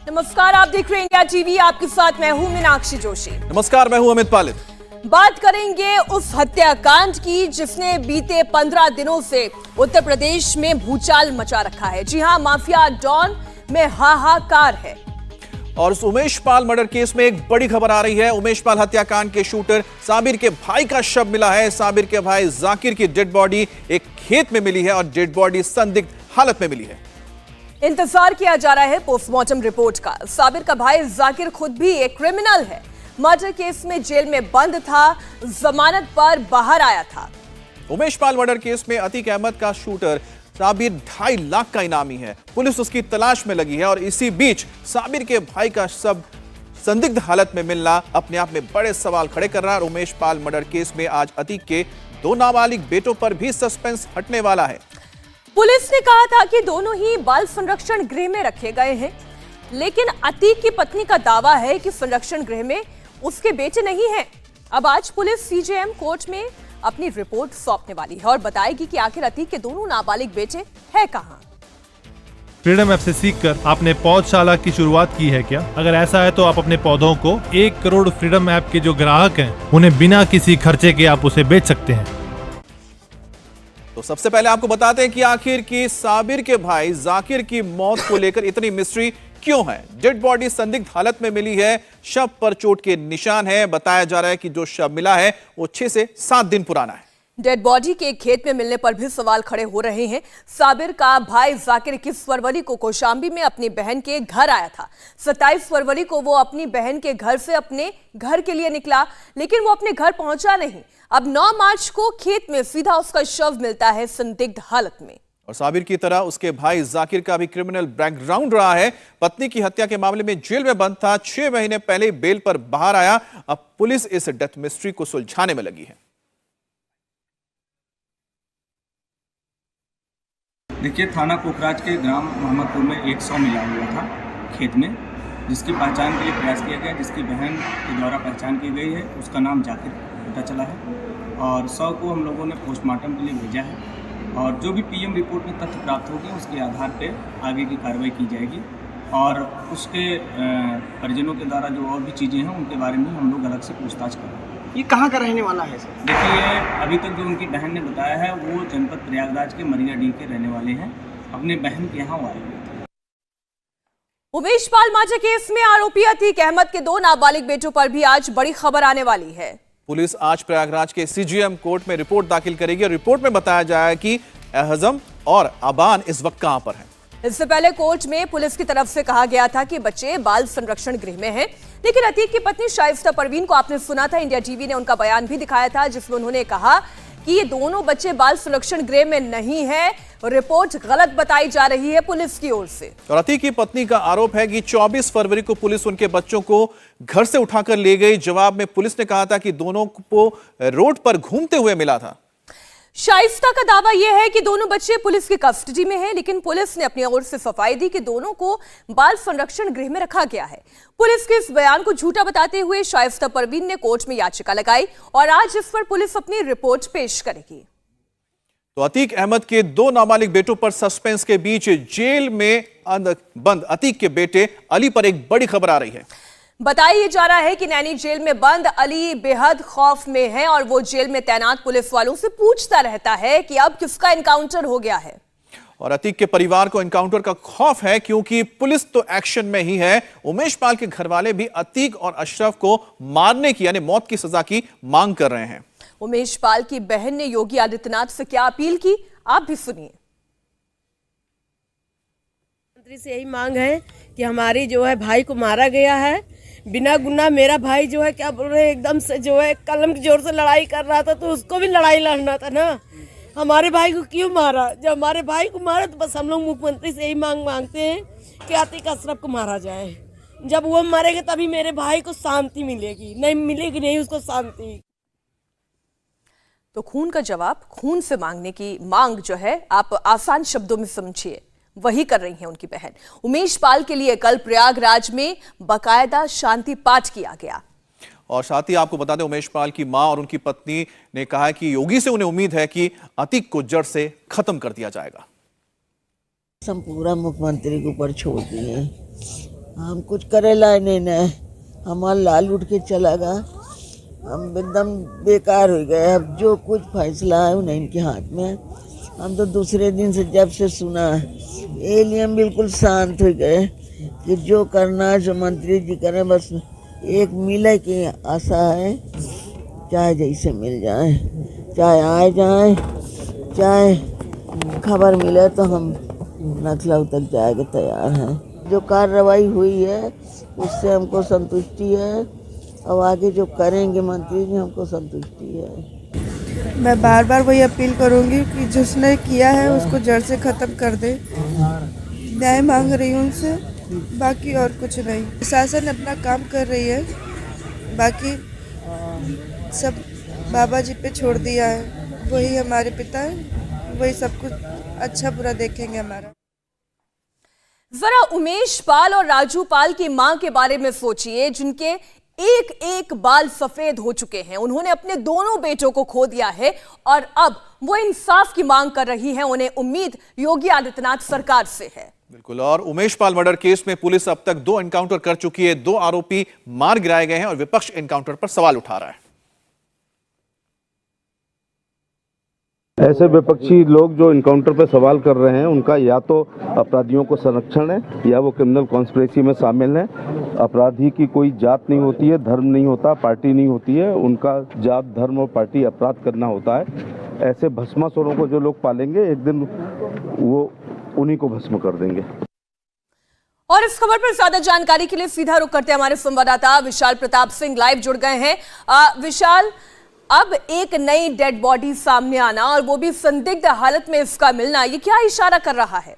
नमस्कार, आप देख रहे हैं इंडिया टीवी। आपके साथ मैं हूं मीनाक्षी जोशी। नमस्कार, मैं हूं अमित पालित। बात करेंगे उस हत्याकांड की जिसने बीते 15 दिनों से उत्तर प्रदेश में भूचाल मचा रखा है। जी हां, माफिया डॉन में हाहाकार है। और उस उमेश पाल मर्डर केस में एक बड़ी खबर आ रही है। उमेश पाल हत्याकांड के शूटर साबिर के भाई का शव मिला है। साबिर के भाई जाकिर की डेड बॉडी एक खेत में मिली है और डेड बॉडी संदिग्ध हालत में मिली है। इंतजार किया जा रहा है पोस्टमार्टम रिपोर्ट का। साबिर का भाई जाकिर खुद भी एक क्रिमिनल है। मर्डर केस में जेल में बंद था, जमानत पर बाहर आया था। उमेश पाल मर्डर केस में अतीक अहमद का शूटर साबिर 2.5 लाख का इनामी है। पुलिस उसकी तलाश में लगी है और इसी बीच साबिर के भाई का शव संदिग्ध हालत में मिलना अपने आप में बड़े सवाल खड़े कर रहा है। उमेश पाल मर्डर केस में आज अतीक के 2 नाबालिग बेटों पर भी सस्पेंस हटने वाला है। पुलिस ने कहा था कि दोनों ही बाल संरक्षण गृह में रखे गए हैं, लेकिन अतीक की पत्नी का दावा है कि संरक्षण गृह में उसके बेटे नहीं हैं। अब आज पुलिस सीजेएम कोर्ट में अपनी रिपोर्ट सौंपने वाली है और बताएगी कि आखिर अतीक के दोनों नाबालिग बेटे हैं कहां। फ्रीडम ऐप से सीखकर आपने पौधशाला की शुरुआत की है क्या? अगर ऐसा है तो आप अपने पौधों को 1 करोड़ फ्रीडम ऐप के जो ग्राहक हैं उन्हें बिना किसी खर्चे के आप उसे बेच सकते हैं। तो सबसे पहले आपको बताते हैं कि आखिर की साबिर के भाई जाकिर की मौत को लेकर इतनी मिस्ट्री क्यों है। डेड बॉडी संदिग्ध हालत में मिली है, शव पर चोट के निशान है। बताया जा रहा है कि जो शव मिला है वो 6 से 7 दिन पुराना है। डेड बॉडी के खेत में मिलने पर भी सवाल खड़े हो रहे हैं। साबिर का भाई जाकिर 21 फरवरी को कौशाम्बी में अपनी बहन के घर आया था। 27 फरवरी को वो अपनी बहन के घर से अपने घर के लिए निकला, लेकिन वो अपने घर पहुंचा नहीं। अब 9 मार्च को खेत में सीधा उसका शव मिलता है संदिग्ध हालत में। और साबिर की तरह उसके भाई जाकिर का भी क्रिमिनल बैकग्राउंड रहा है। पत्नी की हत्या के मामले में जेल में बंद था, 6 महीने पहले बेल पर बाहर आया। अब पुलिस इस डेथ मिस्ट्री को सुलझाने में लगी है। देखिए, थाना कोकराज के ग्राम मोहम्मदपुर में एक शव मिला हुआ था खेत में, जिसकी पहचान के लिए प्रयास किया गया, जिसकी बहन के द्वारा पहचान की गई है। उसका नाम जाकिर पता चला है और शव को हम लोगों ने पोस्टमार्टम के लिए भेजा है और जो भी पीएम रिपोर्ट में तथ्य प्राप्त होंगे उसके आधार पे आगे की कार्रवाई की जाएगी और उसके परिजनों के द्वारा जो और भी चीज़ें हैं उनके बारे में हम लोग अलग से पूछताछ करेंगे। ये कहाँ का रहने वाला है सर? देखिए, अभी तक जो उनकी बहन ने बताया है वो जनपद प्रयागराज के मरियाडीह के रहने वाले हैं। अपने बहन के यहाँ वो आए हुए थे। उमेश पाल मर्डर केस में आरोपी अतीक अहमद के 2 नाबालिग बेटों पर भी आज बड़ी खबर आने वाली है। पुलिस आज प्रयागराज के सीजीएम कोर्ट में रिपोर्ट दाखिल करेगी और रिपोर्ट में बताया जाएगा कि एहजम और अबान इस वक्त कहां पर हैं। इससे पहले कोर्ट में पुलिस की तरफ से कहा गया था कि बच्चे बाल संरक्षण गृह में हैं, लेकिन अतीक की पत्नी शाइस्ता परवीन को आपने सुना था, इंडिया टीवी ने उनका बयान भी दिखाया था जिसमें उन्होंने कहा कि ये दोनों बच्चे बाल संरक्षण गृह में नहीं है। रिपोर्ट गलत बताई जा रही है पुलिस की ओर से। और अतीक की पत्नी का आरोप है कि 24 फरवरी को पुलिस उनके बच्चों को घर से उठाकर ले गई। जवाब में पुलिस ने कहा था कि दोनों को रोड पर घूमते हुए मिला था। शाइस्ता का दावा यह है कि दोनों बच्चे पुलिस की कस्टडी में हैं, लेकिन पुलिस ने अपनी ओर से सफाई दी कि दोनों को बाल संरक्षण गृह में रखा गया है। पुलिस के इस बयान को झूठा बताते हुए शाइस्ता परवीन ने कोर्ट में याचिका लगाई और आज इस पर पुलिस अपनी रिपोर्ट पेश करेगी। तो अतीक अहमद के 2 नाबालिग बेटों पर सस्पेंस के बीच जेल में बंद अतीक के बेटे अली पर एक बड़ी खबर आ रही है। बताया जा रहा है कि नैनी जेल में बंद अली बेहद खौफ में है और वो जेल में तैनात पुलिस वालों से पूछता रहता है कि अब किसका एनकाउंटर हो गया है। और अतीक के परिवार को एनकाउंटर का खौफ है क्योंकि पुलिस तो एक्शन में ही है। उमेश पाल के घर वाले भी अतीक और अशरफ को मारने की यानी मौत की सजा की मांग कर रहे हैं। उमेश पाल की बहन ने योगी आदित्यनाथ से क्या अपील की, आप भी सुनिए। मंत्री से यही मांग है कि हमारी जो है भाई को मारा गया है बिना गुनाह। मेरा भाई जो है क्या बोल रहे एकदम से जो है कलम की जोर से लड़ाई कर रहा था, तो उसको भी लड़ाई लड़ना था ना। हमारे भाई को क्यों मारा? जब हमारे भाई को मारा तो बस हम लोग मुख्यमंत्री से यही मांगते हैं कि अतीक अशरफ को मारा जाए। जब वो मरेंगे तभी मेरे भाई को शांति मिलेगी, नहीं मिलेगी नहीं उसको शांति। तो खून का जवाब खून से मांगने की मांग जो है आप आसान शब्दों में समझिए, वही कर रही हैं उनकी बहन। उमेश पाल के लिए कल प्रयागराज में बाकायदा शांति पाठ किया गया। और साथ ही आपको बता दें, उमेश पाल की मां और उनकी पत्नी ने कहा कि योगी से उन्हें उम्मीद है कि अतीक को जड़ से खत्म कर दिया जाएगा। हम पूरा मुख्यमंत्री के ऊपर छोड़ दिए। हम कुछ करे लाए नहीं, हमारा लाल उठ के चला गया, हम एकदम बेकार हो गए। अब जो कुछ फैसला है उन्हें इनके हाथ में है। हम तो दूसरे दिन से जब से सुना ये लिए हम बिल्कुल शांत हो गए कि जो करना है जो मंत्री जी करें, बस एक मिले की आशा है, चाहे जैसे मिल जाए, चाहे आए जाए, चाहे खबर मिले तो हम नखलऊ तक जाएगा तैयार हैं। जो कार्रवाई हुई है उससे हमको संतुष्टि है और आगे जो करेंगे मंत्री जी हमको संतुष्टि है। मैं बार बार वही अपील करूंगी कि जिसने किया है उसको जड़ से ख़त्म कर दे। न्याय मांग रही हूँ उनसे, बाकी और कुछ नहीं। प्रशासन अपना काम कर रही है, बाकी सब बाबा जी पे छोड़ दिया है। वही हमारे पिता है, वही सब कुछ अच्छा बुरा देखेंगे हमारा। जरा उमेश पाल और राजू पाल की मां के बारे में सोचिए, जिनके एक एक बाल सफेद हो चुके हैं। उन्होंने अपने दोनों बेटों को खो दिया है और अब वो इंसाफ की मांग कर रही हैं। उन्हें उम्मीद योगी आदित्यनाथ सरकार से है। बिल्कुल। और उमेश पाल मर्डर केस में पुलिस अब तक 2 एनकाउंटर कर चुकी है, 2 आरोपी मार गिराए गए हैं और विपक्ष एनकाउंटर पर सवाल उठा रहा है। ऐसे विपक्षी लोग जो इनकाउंटर पर सवाल कर रहे हैं उनका या तो अपराधियों को संरक्षण है या वो क्रिमिनल कॉन्स्पिरेसी में शामिल हैं। अपराधी की कोई जात नहीं होती है, धर्म नहीं होता, पार्टी नहीं होती है। उनका जात, धर्म और पार्टी अपराध करना होता है। ऐसे भस्मासुरों को जो लोग पालेंगे एक दिन वो उन्हीं को भस्म कर देंगे। और इस खबर पर ज्यादा जानकारी के लिए सीधा रुख करते हैं हमारे संवाददाता विशाल प्रताप सिंह लाइव जुड़ गए हैं। विशाल, अब एक नई डेड बॉडी सामने आना और वो भी संदिग्ध हालत में इसका मिलना, ये क्या इशारा कर रहा है?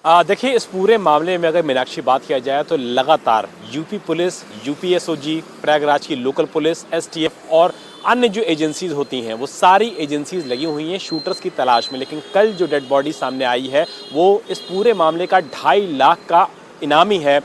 देखिए, इस पूरे मामले में अगर मीनाक्षी बात किया जाए तो लगातार यूपी पुलिस, यूपीएसओजी, प्रयागराज की लोकल पुलिस, एसटीएफ और अन्य जो एजेंसीज होती हैं वो सारी एजेंसीज लगी हुई हैं शूटर्स की तलाश में। लेकिन कल जो डेड बॉडी सामने आई है वो इस पूरे मामले का 2.5 लाख का इनामी है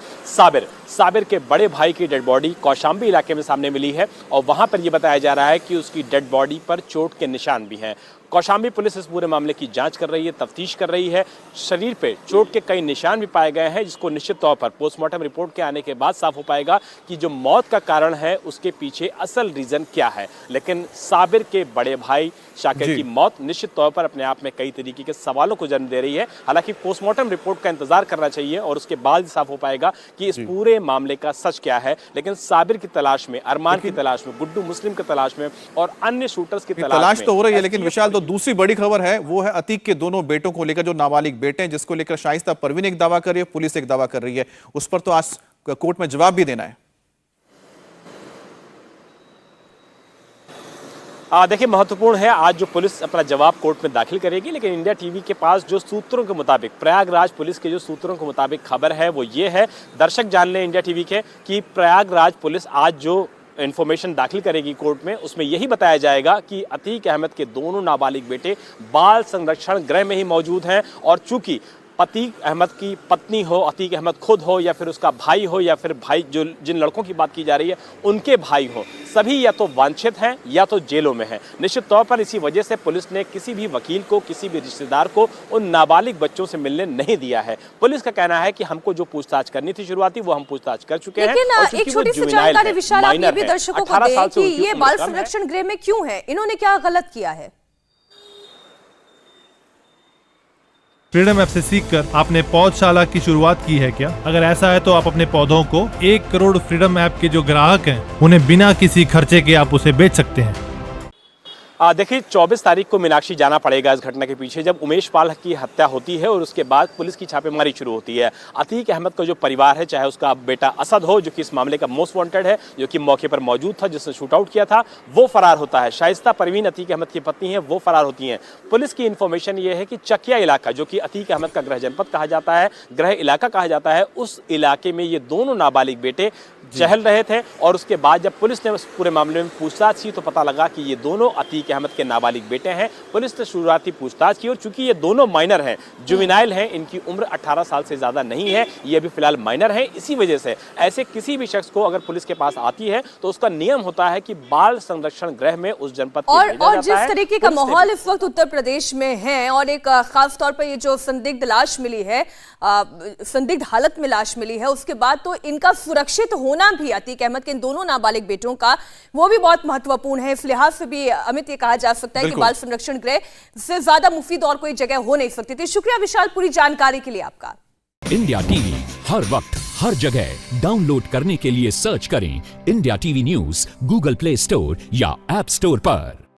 साबिर के बड़े भाई की डेड बॉडी कौशाम्बी इलाके में सामने मिली है और वहां पर यह बताया जा रहा है कि उसकी डेड बॉडी पर चोट के निशान भी हैं। कौशाम्बी पुलिस इस पूरे मामले की जांच कर रही है, तफ्तीश कर रही है। शरीर पे चोट के कई निशान भी पाए गए हैं, जिसको निश्चित तौर पर पोस्टमार्टम रिपोर्ट के आने के बाद साफ हो पाएगा कि जो मौत का कारण है उसके पीछे असल रीजन क्या है। लेकिन साबिर के बड़े भाई शाकिर की मौत निश्चित तौर पर अपने आप में कई तरीके के सवालों को जन्म दे रही है। हालांकि पोस्टमार्टम रिपोर्ट का इंतजार करना चाहिए और उसके बाद साफ हो पाएगा कि इस पूरे मामले का सच क्या है। लेकिन साबिर की तलाश में, अरमान की तलाश में, गुड्डू मुस्लिम की तलाश में और अन्य शूटर्स की तलाश तो हो रही है। लेकिन विशाल, तो दूसरी बड़ी खबर है वो है अतीक के दोनों बेटों को लेकर, जो नाबालिग बेटे हैं, जिसको लेकर शाइस्ता परवीन एक दावा कर रही है, पुलिस एक दावा कर रही है। उस पर तो आज कोर्ट में जवाब भी देना है। देखिए, महत्वपूर्ण है आज जो पुलिस अपना जवाब कोर्ट में दाखिल करेगी। लेकिन इंडिया टीवी के पास जो सूत्रों के मुताबिक, प्रयागराज पुलिस के जो सूत्रों के मुताबिक खबर है वो ये है, दर्शक जान लें इंडिया टीवी के, कि प्रयागराज पुलिस आज जो इन्फॉर्मेशन दाखिल करेगी कोर्ट में उसमें यही बताया जाएगा कि अतीक अहमद के दोनों नाबालिग बेटे बाल संरक्षण गृह में ही मौजूद हैं और चूंकि अतीक अहमद की पत्नी हो, अतीक अहमद खुद हो या फिर उसका भाई हो या फिर भाई जो जिन लड़कों की बात की जा रही है उनके भाई हो, सभी या तो वांछित हैं या तो जेलों में हैं। निश्चित तौर पर इसी वजह से पुलिस ने किसी भी वकील को, किसी भी रिश्तेदार को उन नाबालिग बच्चों से मिलने नहीं दिया है। पुलिस का कहना है कि हमको जो पूछताछ करनी थी शुरुआती, वो हम पूछताछ कर चुके हैं। लेकिन एक छोटी सी जानकारी विशाल, आप ये भी दर्शकों को दें कि ये बाल संरक्षण गृह में क्यों है, इन्होंने क्या गलत किया है? फ्रीडम ऐप से सीखकर आपने पौधशाला की शुरुआत की है क्या? अगर ऐसा है तो आप अपने पौधों को 1 करोड़ फ्रीडम ऐप के जो ग्राहक हैं उन्हें बिना किसी खर्चे के आप उसे बेच सकते हैं। देखिए, 24 तारीख को मीनाक्षी जाना पड़ेगा इस घटना के पीछे, जब उमेश पाल की हत्या होती है और उसके बाद पुलिस की छापेमारी शुरू होती है। अतीक अहमद का जो परिवार है, चाहे उसका बेटा असद हो जो कि इस मामले का मोस्ट वांटेड है, जो कि मौके पर मौजूद था, जिसने शूट आउट किया था, वो फरार होता है। शाइस्ता परवीन अतीक अहमद की पत्नी है, वो फरार होती हैं। पुलिस की इन्फॉर्मेशन ये है कि चकिया इलाका, जो कि अतीक अहमद का गृह जनपद कहा जाता है, गृह इलाका कहा जाता है, उस इलाके में ये दोनों नाबालिग बेटे चहल रहे थे और उसके बाद जब पुलिस ने उस पूरे मामले में पूछताछ की तो पता लगा कि ये दोनों अतीक अहमद के नाबालिग बेटे हैं। पुलिस ने शुरुआती पूछताछ की और चूंकि ये दोनों माइनर हैं, जुवेनाइल हैं, इनकी उम्र 18 साल से ज्यादा नहीं है, ये अभी फिलहाल माइनर हैं, इसी वजह से ऐसे किसी भी शख्स को अगर पुलिस के पास आती है तो उसका नियम होता है कि बाल संरक्षण गृह में उस जनपद को भेजा और जाता जिस है। तरीके का माहौल इस वक्त उत्तर प्रदेश में है और एक खास तौर पर ये जो संदिग्ध लाश मिली है, संदिग्ध हालत में लाश मिली है, उसके बाद तो इनका सुरक्षित होना भी अतीक अहमद के इन दोनों नाबालिग बेटों का वो भी बहुत महत्वपूर्ण है। इस लिहाज से भी अमित ये कहा जा सकता है कि बाल संरक्षण गृह से ज्यादा मुफीद और कोई जगह हो नहीं सकती थी। शुक्रिया विशाल पूरी जानकारी के लिए आपका। इंडिया टीवी हर वक्त हर जगह डाउनलोड करने के लिए सर्च करें India TV news Google play store या ऐप स्टोर पर।